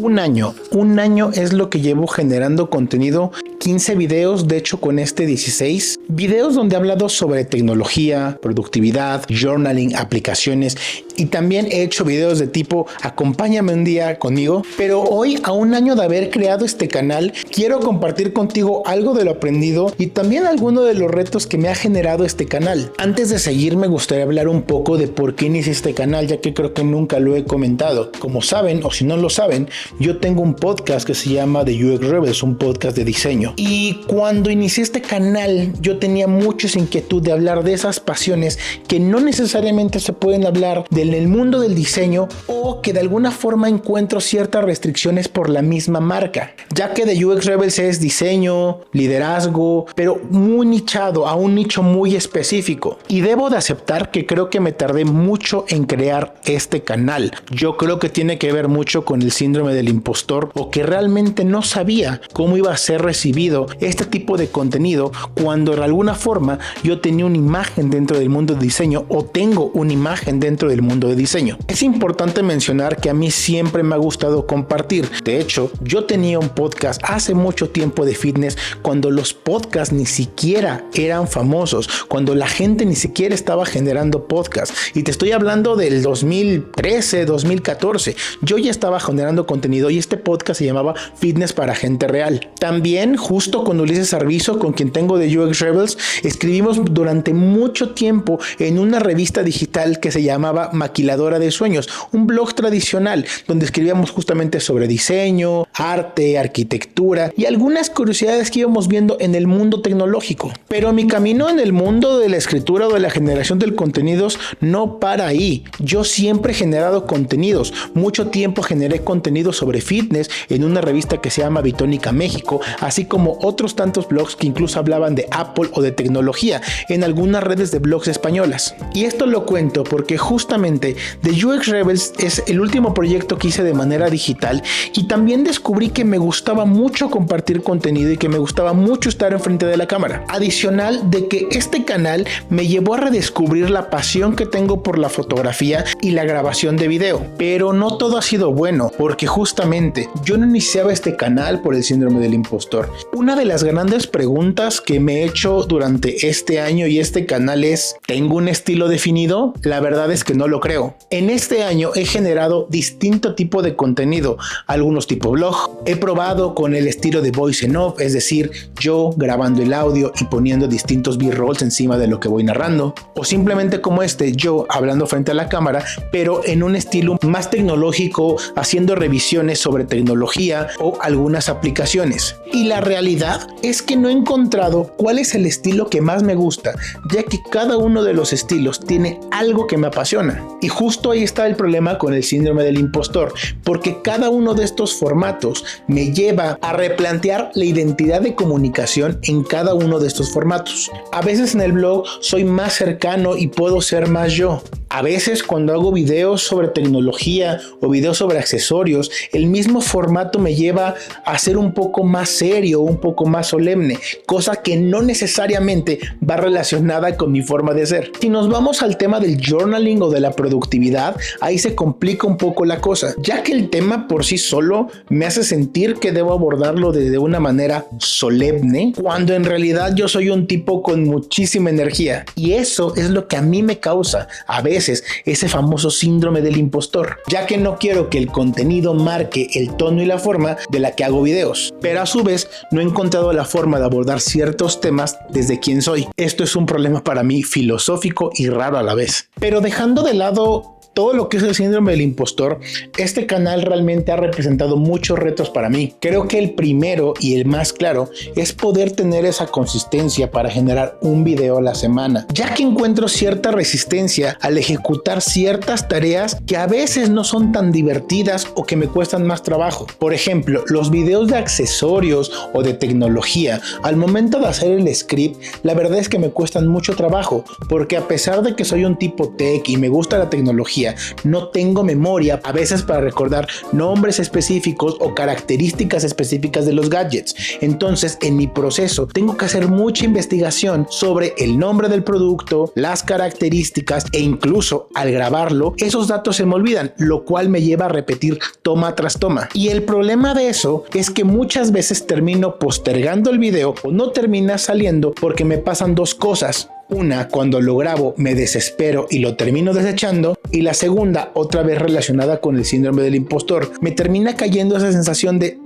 Un año es lo que llevo generando contenido, 15 videos, de hecho con este 16. Videos donde he hablado sobre tecnología, productividad, journaling, aplicaciones y también he hecho videos de tipo acompáñame un día conmigo. Pero hoy, a un año de haber creado este canal, quiero compartir contigo algo de lo aprendido y también algunos de los retos que me ha generado este canal. Antes de seguir, me gustaría hablar un poco de por qué inicié este canal, ya que creo que nunca lo he comentado. Como saben, o si no lo saben, yo tengo un podcast que se llama The UX Rebels, un podcast de diseño. Y cuando inicié este canal, yo tenía mucha inquietud de hablar de esas pasiones que no necesariamente se pueden hablar en el mundo del diseño, o que de alguna forma encuentro ciertas restricciones por la misma marca, ya que The UX Rebels es diseño, liderazgo, pero muy nichado, a un nicho muy específico. Y debo de aceptar que creo que me tardé mucho en crear este canal. Yo creo que tiene que ver mucho con el síndrome del impostor, o que realmente no sabía cómo iba a ser recibido este tipo de contenido cuando de alguna forma yo tenía una imagen dentro del mundo del diseño, o tengo una imagen dentro del mundo de diseño. Es importante mencionar que a mí siempre me ha gustado compartir. De hecho, yo tenía un podcast hace mucho tiempo de fitness, cuando los podcasts ni siquiera eran famosos, cuando la gente ni siquiera estaba generando podcasts. Y te estoy hablando del 2013, 2014. Yo ya estaba generando contenido y este podcast se llamaba Fitness para Gente Real. También, justo con Ulises Arvizo, con quien tengo de UX Rebels, escribimos durante mucho tiempo en una revista digital que se llamaba Maquiladora de Sueños, un blog tradicional donde escribíamos justamente sobre diseño, arte, arquitectura y algunas curiosidades que íbamos viendo en el mundo tecnológico. Pero mi camino en el mundo de la escritura o de la generación de contenidos no para ahí. Yo siempre he generado contenidos. Mucho tiempo generé contenido sobre fitness en una revista que se llama Bitónica México, así como otros tantos blogs que incluso hablaban de Apple o de tecnología en algunas redes de blogs españolas. Y esto lo cuento porque justamente The UX Rebels es el último proyecto que hice de manera digital, y también descubrí que me gustaba mucho compartir contenido y que me gustaba mucho estar enfrente de la cámara. Adicional de que este canal me llevó a redescubrir la pasión que tengo por la fotografía y la grabación de video. Pero no todo ha sido bueno, porque justamente yo no iniciaba este canal por el síndrome del impostor. Una de las grandes preguntas que me he hecho durante este año y este canal es: ¿tengo un estilo definido? La verdad es que no lo creo. En este año he generado distinto tipo de contenido, algunos tipo blog. He probado con el estilo de voice en off, es decir, yo grabando el audio y poniendo distintos b-rolls encima de lo que voy narrando, o simplemente como yo hablando frente a la cámara, pero en un estilo más tecnológico, haciendo revisiones sobre tecnología o algunas aplicaciones. Y la realidad es que no he encontrado cuál es el estilo que más me gusta, ya que cada uno de los estilos tiene algo que me apasiona. Y justo ahí está el problema con el síndrome del impostor, porque cada uno de estos formatos me lleva a replantear la identidad de comunicación en cada uno de estos formatos. A veces en el blog soy más cercano y puedo ser más yo. A veces cuando hago videos sobre tecnología o videos sobre accesorios, el mismo formato me lleva a ser un poco más serio, un poco más solemne, cosa que no necesariamente va relacionada con mi forma de ser. Si nos vamos al tema del journaling o de la productividad, ahí se complica un poco la cosa, ya que el tema por sí solo me hace sentir que debo abordarlo de una manera solemne, cuando en realidad yo soy un tipo con muchísima energía, y eso es lo que a mí me causa a veces ese famoso síndrome del impostor, ya que no quiero que el contenido marque el tono y la forma de la que hago videos, pero a su vez no he encontrado la forma de abordar ciertos temas desde quién soy. Esto es un problema para mí filosófico y raro a la vez. Pero dejando de lado todo lo que es el síndrome del impostor, este canal realmente ha representado muchos retos para mí. Creo que el primero y el más claro es poder tener esa consistencia para generar un video a la semana, ya que encuentro cierta resistencia al ejecutar ciertas tareas que a veces no son tan divertidas o que me cuestan más trabajo. Por ejemplo, los videos de accesorios o de tecnología, al momento de hacer el script, la verdad es que me cuestan mucho trabajo, porque a pesar de que soy un tipo tech y me gusta la tecnología, tecnología, no tengo memoria a veces para recordar nombres específicos o características específicas de los gadgets. Entonces, en mi proceso tengo que hacer mucha investigación sobre el nombre del producto, las características e incluso al grabarlo, esos datos se me olvidan, lo cual me lleva a repetir toma tras toma. Y el problema de eso es que muchas veces termino postergando el video o no termina saliendo porque me pasan dos cosas. Una, cuando lo grabo me desespero y lo termino desechando, y la segunda, otra vez relacionada con el síndrome del impostor, me termina cayendo esa sensación de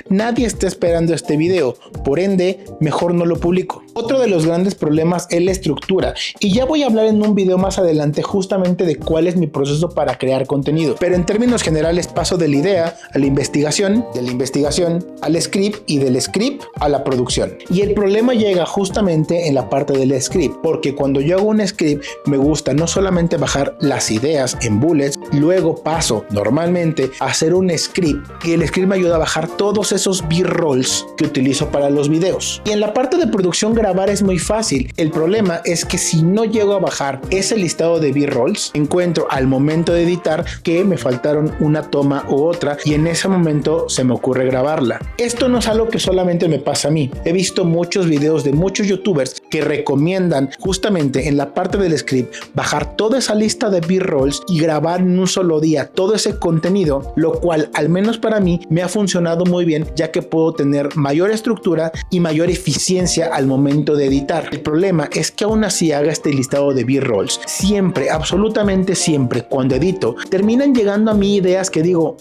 nadie está esperando este video, por ende mejor no lo publico. Otro de los grandes problemas es la estructura, y ya voy a hablar en un video más adelante justamente de cuál es mi proceso para crear contenido, pero en términos generales paso de la idea a la investigación, de la investigación al script y del script a la producción. Y el problema llega justamente en la parte del script, porque cuando yo hago un script me gusta no solamente bajar las ideas en bullets, luego paso normalmente a hacer un script, y el script me ayuda a bajar todos esos b-rolls que utilizo para los videos. Y en la parte de producción, grabar es muy fácil. El problema es que si no llego a bajar ese listado de b-rolls, encuentro al momento de editar que me faltaron una toma u otra, y en ese momento se me ocurre grabarla. Esto no es algo que solamente me pasa a mí. He visto muchos videos de muchos youtubers que recomiendan justamente en la parte del script bajar toda esa lista de b-rolls y grabar en un solo día todo ese contenido, lo cual al menos para mí me ha funcionado muy bien, ya que puedo tener mayor estructura y mayor eficiencia al momento de editar. El problema es que aún así haga este listado de b-rolls, siempre, absolutamente siempre, cuando edito, terminan llegando a mí ideas que digo,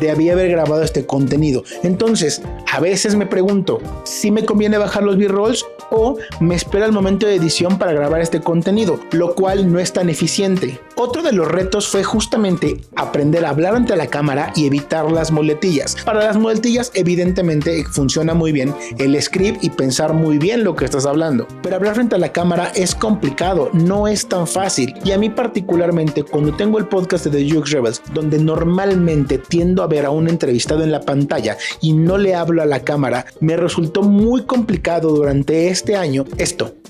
debí haber grabado este contenido. Entonces, a veces me pregunto, ¿si me conviene bajar los b-rolls o me espera el momento de edición para grabar este contenido, lo cual no es tan eficiente? Otro de los retos fue justamente aprender a hablar ante la cámara y evitar las muletillas. Para las muletillas evidentemente funciona muy bien el script y pensar muy bien lo que estás hablando, pero hablar frente a la cámara es complicado, no es tan fácil. Y a mí particularmente, cuando tengo el podcast de The Jux Rebels, donde normalmente tiendo a ver a un entrevistado en la pantalla y no le hablo a la cámara, me resultó muy complicado durante este año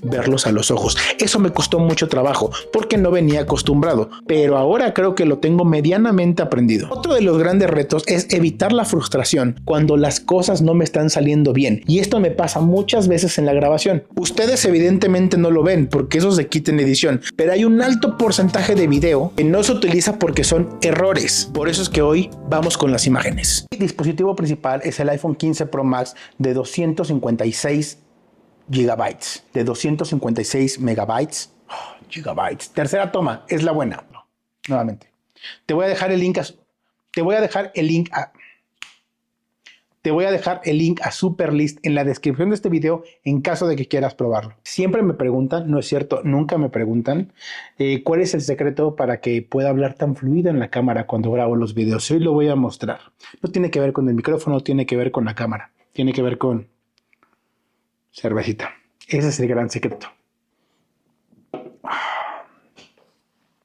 verlos a los ojos. Eso me costó mucho trabajo porque no venía acostumbrado, pero ahora creo que lo tengo medianamente aprendido. Otro de los grandes retos es evitar la frustración cuando las cosas no me están saliendo bien, y esto me pasa muchas veces en la grabación. Ustedes evidentemente no lo ven porque eso se quita en edición, pero hay un alto porcentaje de video que no se utiliza porque son errores. Por eso es que hoy vamos con las imágenes. Mi dispositivo principal es el iPhone 15 Pro Max de 256 gigabytes, de 256 megabytes, gigabytes. Tercera toma, es la buena. Nuevamente. Te voy a dejar el link a Superlist en la descripción de este video en caso de que quieras probarlo. Siempre me preguntan, no es cierto, nunca me preguntan cuál es el secreto para que pueda hablar tan fluido en la cámara cuando grabo los videos. Hoy lo voy a mostrar. No tiene que ver con el micrófono, tiene que ver con la cámara, tiene que ver con cervecita. Ese es el gran secreto.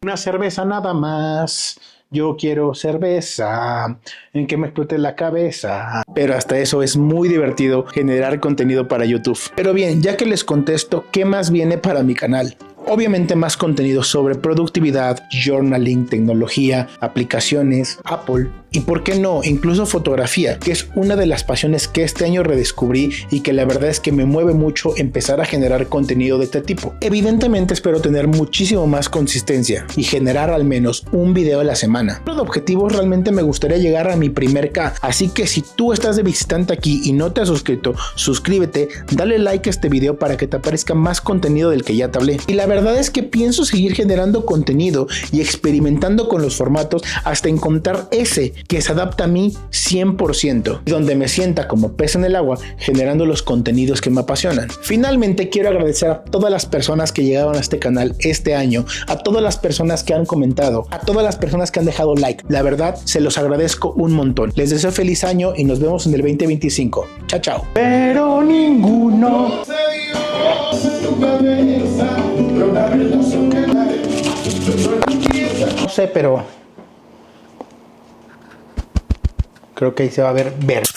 Una cerveza nada más. Yo quiero cerveza en que me explote la cabeza. Pero hasta eso es muy divertido generar contenido para YouTube. Pero bien, ya que les contesto, ¿qué más viene para mi canal? Obviamente más contenido sobre productividad, journaling, tecnología, aplicaciones, Apple y por qué no, incluso fotografía, que es una de las pasiones que este año redescubrí y que la verdad es que me mueve mucho empezar a generar contenido de este tipo. Evidentemente espero tener muchísimo más consistencia y generar al menos un video a la semana. Los objetivos realmente me gustaría llegar a mi primer K, así que si tú estás de visitante aquí y no te has suscrito, suscríbete, dale like a este video para que te aparezca más contenido del que ya te hablé. Y la verdad es que pienso seguir generando contenido y experimentando con los formatos hasta encontrar ese que se adapta a mí 100% y donde me sienta como pez en el agua generando los contenidos que me apasionan. Finalmente quiero agradecer a todas las personas que llegaron a este canal este año, a todas las personas que han comentado, a todas las personas que han dejado like. La verdad se los agradezco un montón. Les deseo feliz año y nos vemos en el 2025. Chao, chao. Pero ninguno no sé, pero creo que ahí se va a ver verde.